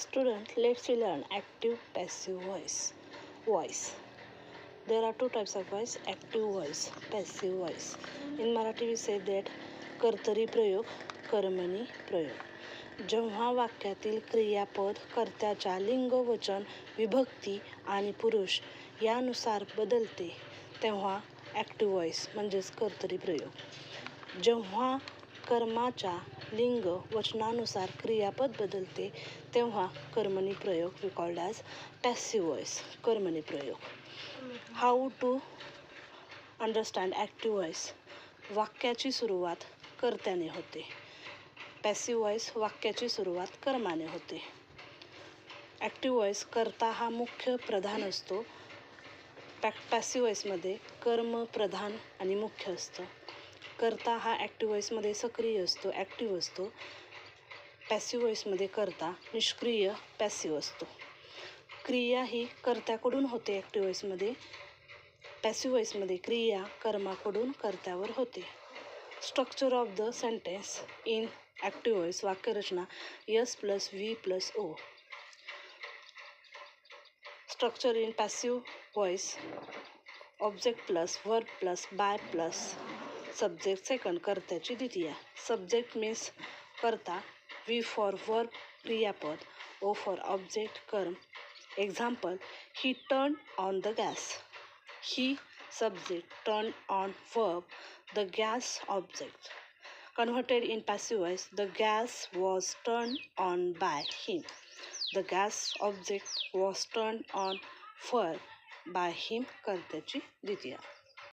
Student, let's learn active passive voice. Voice. There are two types of voice, active voice, passive voice. In Marathi we say that कर्तरी प्रयोग, कर्मणी प्रयोग. जेव्हा वाक्यातील क्रियापद कर्त्याच्या लिंग, वचन, विभक्ती आणि पुरुष यानुसार बदलते तेव्हा ॲक्टिव्ह व्हॉइस म्हणजेच कर्तरी प्रयोग. जेव्हा कर्माच्या लिंग वचनानुसार क्रियापद बदलते तेव्हा कर्मणी प्रयोग we called as passive voice, कर्मणी प्रयोग. How to understand active voice. वाक्याची सुरुवात कर्त्याने होते. पॅसिव्ह व्हॉइस वाक्याची सुरुवात कर्माने होते. ॲक्टिव्ह व्हॉइस कर्ता हा मुख्य प्रधान असतो. पॅसिव्ह व्हॉइसमध्ये कर्म प्रधान आणि मुख्य असतं. कर्ता हा ॲक्टिव्ह व्हॉइसमध्ये सक्रिय असतो, ॲक्टिव्ह असतो. पॅसिव्ह व्हॉइसमध्ये कर्ता निष्क्रिय, पॅसिव्ह असतो. क्रिया ही कर्त्याकडून होते ॲक्टिव्ह व्हॉइसमध्ये. पॅसिव्ह व्हॉइसमध्ये क्रिया कर्माकडून कर्त्यावर होते. Structure of the sentence in active voice. वाक्यरचना S plus V plus O. Structure in passive voice object plus verb plus by plus subject second, कर्त्याची द्वितीया. सब्जेक्ट मीन्स कर्ता, व्ही फॉर वर्ब क्रियापद, O for object कर्म. Example, he turn on the gas. He subject, turn on verb, the gas object. Converted in passive voice, the gas was turned on by him. The gas object was turned on by him, कर्त्याची द्वितीया.